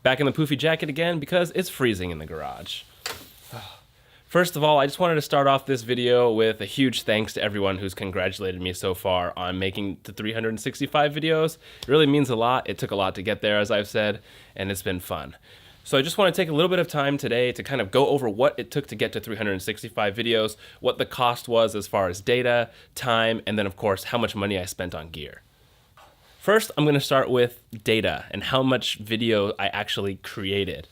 Back in the poofy jacket again because it's freezing in the garage. First of all, I just wanted to start off this video with a huge thanks to everyone who's congratulated me so far on making the 365 videos. It really means a lot. It took a lot to get there, as I've said, and it's been fun. So I just want to take a little bit of time today to kind of go over what it took to get to 365 videos, what the cost was as far as data, time, and then of course, how much money I spent on gear. First, I'm going to start with data and how much video I actually created.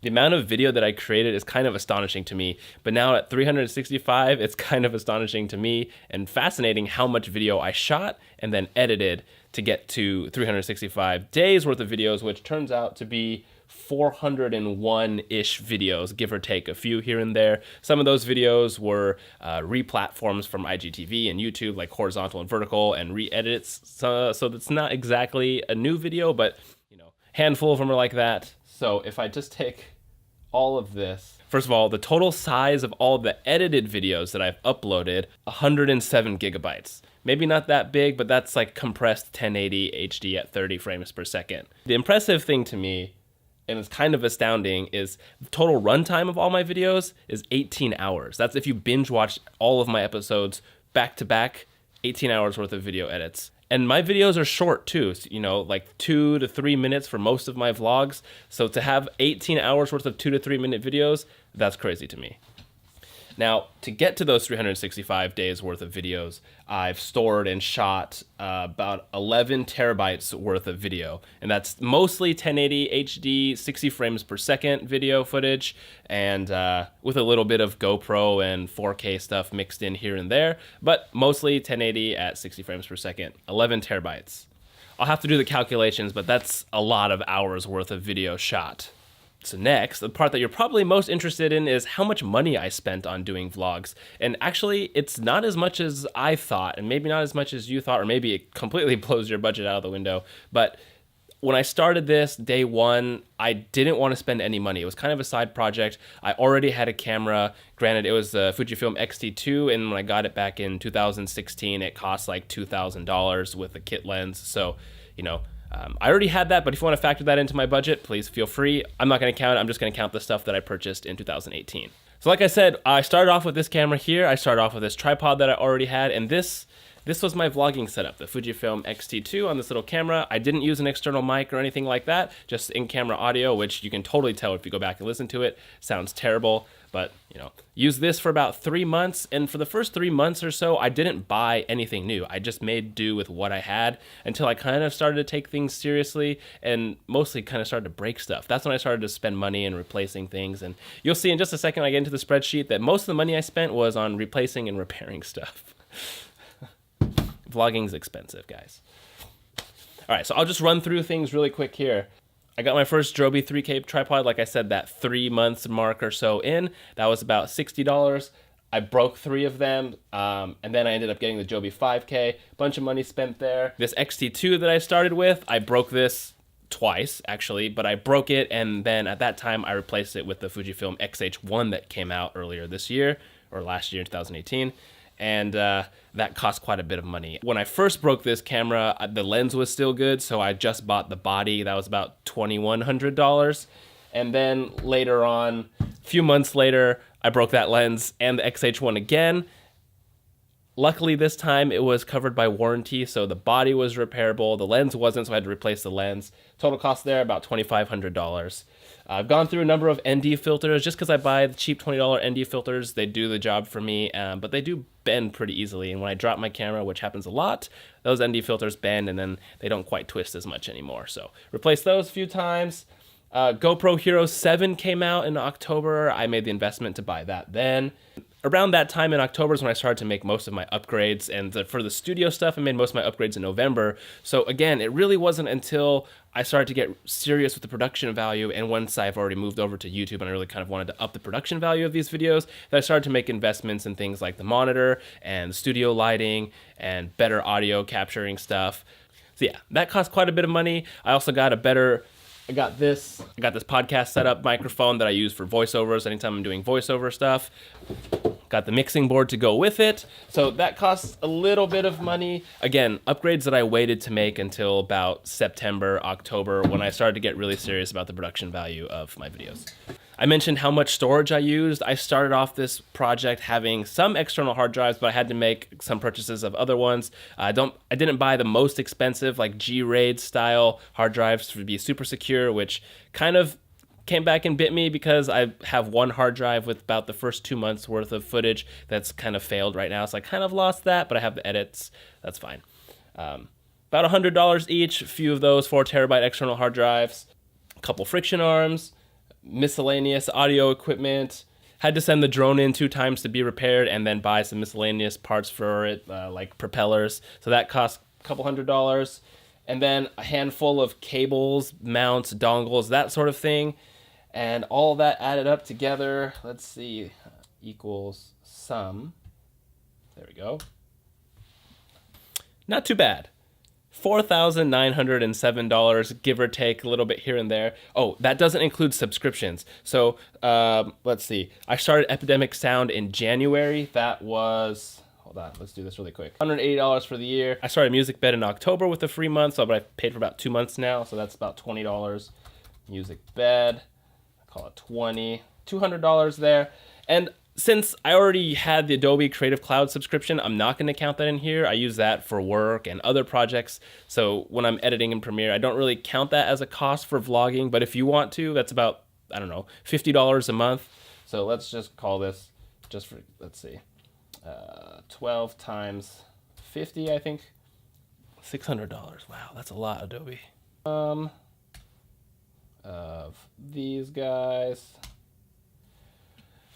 The amount of video that I created is kind of astonishing to me, but now at 365, it's kind of astonishing to me and fascinating how much video I shot and then edited to get to 365 days worth of videos, which turns out to be 401-ish videos, give or take a few here and there. Some of those videos were re-platforms from IGTV and YouTube, like horizontal and vertical, and re-edits. So that's not exactly a new video, but handful of them are like that. So if I just take all of this, first of all, the total size of all the edited videos that I've uploaded, 107 gigabytes. Maybe not that big, but that's like compressed 1080 HD at 30 frames per second. The impressive thing to me, and it's kind of astounding, is the total runtime of all my videos is 18 hours. That's if you binge watch all of my episodes back to back, 18 hours worth of video edits. And my videos are short too, like 2 to 3 minutes for most of my vlogs. So to have 18 hours worth of 2 to 3 minute videos, that's crazy to me. Now, to get to those 365 days worth of videos, I've stored and shot about 11 terabytes worth of video. And that's mostly 1080 HD, 60 frames per second video footage, and with a little bit of GoPro and 4K stuff mixed in here and there, but mostly 1080 at 60 frames per second, 11 terabytes. I'll have to do the calculations, but that's a lot of hours worth of video shot. So next, the part that you're probably most interested in is how much money I spent on doing vlogs. And actually, it's not as much as I thought, and maybe not as much as you thought, or maybe it completely blows your budget out of the window. But when I started this, day one, I didn't want to spend any money. It was kind of a side project. I already had a camera. Granted, it was a Fujifilm X-T2, and when I got it back in 2016, it cost like $2,000 with a kit lens. So, I already had that, but if you want to factor that into my budget, please feel free. I'm not going to count it. I'm just going to count the stuff that I purchased in 2018. So like I said, I started off with this camera here. I started off with this tripod that I already had, and this was my vlogging setup, the Fujifilm X-T2 on this little camera. I didn't use an external mic or anything like that, just in-camera audio, which you can totally tell if you go back and listen to it. Sounds terrible, but use this for about 3 months, and for the first 3 months or so, I didn't buy anything new. I just made do with what I had until I kind of started to take things seriously and mostly kind of started to break stuff. That's when I started to spend money and replacing things, and you'll see in just a second when I get into the spreadsheet that most of the money I spent was on replacing and repairing stuff. Vlogging's expensive, guys. All right, so I'll just run through things really quick here. I got my first Joby 3K tripod, like I said, that 3 months mark or so in. That was about $60. I broke 3 of them, and then I ended up getting the Joby 5K. Bunch of money spent there. This X-T2 that I started with, I broke this twice, actually, but I broke it, and then at that time, I replaced it with the Fujifilm X-H1 that came out earlier this year, or last year in 2018. And that cost quite a bit of money. When I first broke this camera, the lens was still good, so I just bought the body. That was about $2,100. And then later on, a few months later, I broke that lens and the X-H1 again. Luckily this time it was covered by warranty, so the body was repairable. The lens wasn't, so I had to replace the lens. Total cost there, about $2,500. I've gone through a number of ND filters just because I buy the cheap $20 ND filters. They do the job for me, but they do bend pretty easily. And when I drop my camera, which happens a lot, those ND filters bend and then they don't quite twist as much anymore. So replace those a few times. GoPro Hero 7 came out in October. I made the investment to buy that then. Around that time in October is when I started to make most of my upgrades, and for the studio stuff, I made most of my upgrades in November. So again, it really wasn't until I started to get serious with the production value, and once I've already moved over to YouTube and I really kind of wanted to up the production value of these videos, that I started to make investments in things like the monitor and studio lighting and better audio capturing stuff. So yeah, that cost quite a bit of money. I also got I got this podcast setup microphone that I use for voiceovers anytime I'm doing voiceover stuff. got the mixing board to go with it. So that costs a little bit of money. Again, upgrades that I waited to make until about September, October, when I started to get really serious about the production value of my videos. I mentioned how much storage I used. I started off this project having some external hard drives, but I had to make some purchases of other ones. I didn't buy the most expensive, like G-RAID style hard drives to be super secure, which kind of came back and bit me because I have one hard drive with about the first 2 months worth of footage that's kind of failed right now. So I kind of lost that, but I have the edits. That's fine. About $100 each, a few of those 4 terabyte external hard drives, a couple friction arms, miscellaneous audio equipment. Had to send the drone in 2 times to be repaired and then buy some miscellaneous parts for it, like propellers. So that cost a couple $100. And then a handful of cables, mounts, dongles, that sort of thing. And all that added up together, let's see, equals sum. There we go. Not too bad. $4,907, give or take a little bit here and there. Oh, that doesn't include subscriptions. So let's see. I started Epidemic Sound in January. That was, hold on, let's do this really quick. $180 for the year. I started Music Bed in October with a free month, so I paid for about 2 months now. So that's about $20. Music Bed, I call it $200 there. And since I already had the Adobe Creative Cloud subscription, I'm not going to count that in here. I use that for work and other projects. So when I'm editing in Premiere, I don't really count that as a cost for vlogging. But if you want to, that's about, I don't know, $50 a month. So let's just call this, just for, let's see, 12 times 50, I think. $600. Wow, that's a lot, Adobe. Of these guys.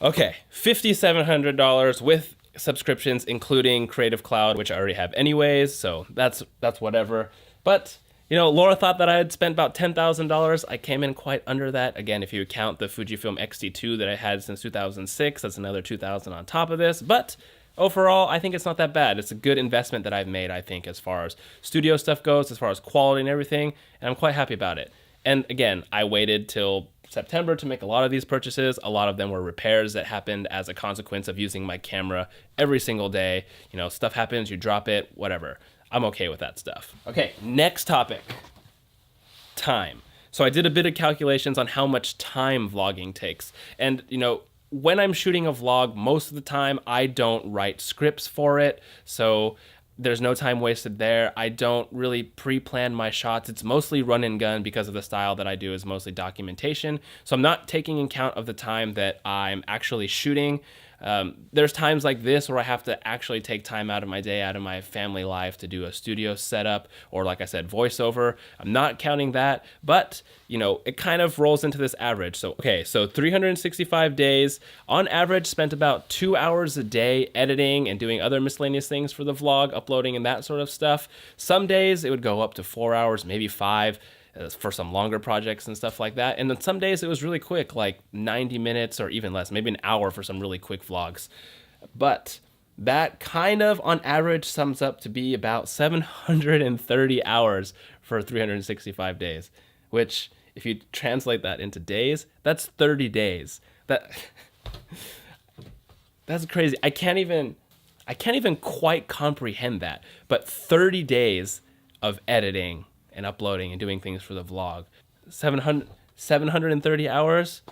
Okay, $5,700 with subscriptions, including Creative Cloud, which I already have anyways, so that's whatever. But, you know, Laura thought that I had spent about $10,000. I came in quite under that. Again, if you count the Fujifilm X-T2 that I had since 2006, that's another $2,000 on top of this. But overall, I think it's not that bad. It's a good investment that I've made, I think, as far as studio stuff goes, as far as quality and everything, and I'm quite happy about it. And again, I waited till September to make a lot of these purchases. A lot of them were repairs that happened as a consequence of using my camera every single day. You know, stuff happens, you drop it, whatever. I'm okay with that stuff. Okay, next topic, time. So I did a bit of calculations on how much time vlogging takes. And, you know, when I'm shooting a vlog, most of the time I don't write scripts for it. So there's no time wasted there. I don't really pre-plan my shots. It's mostly run and gun because of the style that I do is mostly documentation. So I'm not taking account of the time that I'm actually shooting. There's times like this where I have to actually take time out of my day, out of my family life to do a studio setup or, like I said, voiceover. I'm not counting that, but you know, it kind of rolls into this average. So, okay, so 365 days on average, spent about 2 hours a day editing and doing other miscellaneous things for the vlog, uploading and that sort of stuff. Some days it would go up to 4 hours, maybe 5. For some longer projects and stuff like that. And then some days it was really quick, like 90 minutes or even less, maybe an hour for some really quick vlogs. But that kind of on average sums up to be about 730 hours for 365 days, which if you translate that into days, that's 30 days. That's crazy. I can't even quite comprehend that. But 30 days of editing and uploading and doing things for the vlog. 730 hours?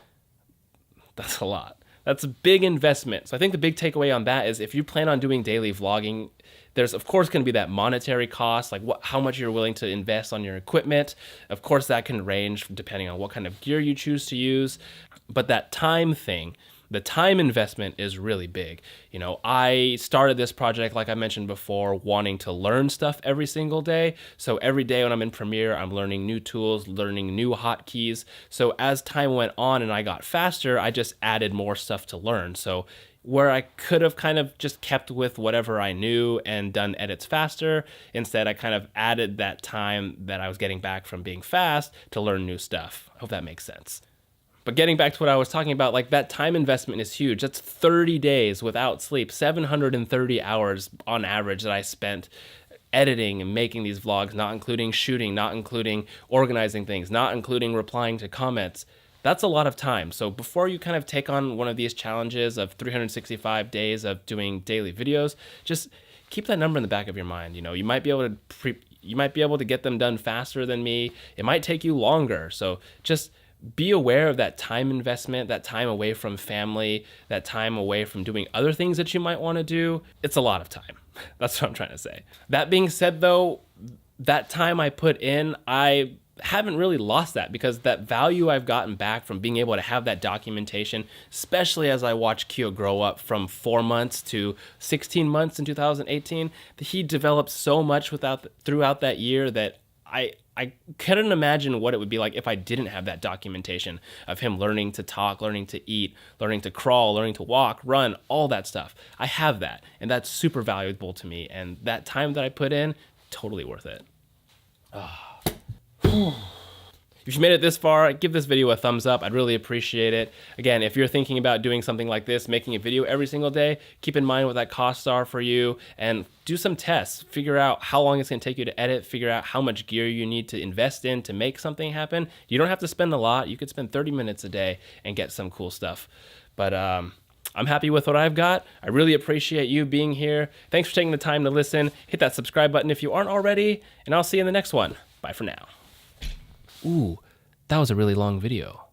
That's a lot. That's a big investment. So I think the big takeaway on that is if you plan on doing daily vlogging, there's of course going to be that monetary cost, like how much you're willing to invest on your equipment. Of course that can range depending on what kind of gear you choose to use. But that time thing, the time investment is really big. You know, I started this project, like I mentioned before, wanting to learn stuff every single day. So every day when I'm in Premiere, I'm learning new tools, learning new hotkeys. So as time went on and I got faster, I just added more stuff to learn. So where I could have kind of just kept with whatever I knew and done edits faster, instead I kind of added that time that I was getting back from being fast to learn new stuff. I hope that makes sense. But getting back to what I was talking about, like that time investment is huge. That's 30 days without sleep, 730 hours on average that I spent editing and making these vlogs, not including shooting, not including organizing things, not including replying to comments. That's a lot of time. So before you kind of take on one of these challenges of 365 days of doing daily videos, just keep that number in the back of your mind. You know, you might be able to get them done faster than me. It might take you longer. So just be aware of that time investment, that time away from family, that time away from doing other things that you might want to do. It's a lot of time. That's what I'm trying to say. That being said, though, that time I put in, I haven't really lost that, because that value I've gotten back from being able to have that documentation, especially as I watched Kyo grow up from 4 months to 16 months in 2018, he developed so much throughout that year that I couldn't imagine what it would be like if I didn't have that documentation of him learning to talk, learning to eat, learning to crawl, learning to walk, run, all that stuff. I have that, and that's super valuable to me. And that time that I put in, totally worth it. If you made it this far, give this video a thumbs up. I'd really appreciate it. Again, if you're thinking about doing something like this, making a video every single day, keep in mind what that costs are for you, and do some tests. Figure out how long it's going to take you to edit. Figure out how much gear you need to invest in to make something happen. You don't have to spend a lot. You could spend 30 minutes a day and get some cool stuff. But I'm happy with what I've got. I really appreciate you being here. Thanks for taking the time to listen. Hit that subscribe button if you aren't already, and I'll see you in the next one. Bye for now. Ooh, that was a really long video.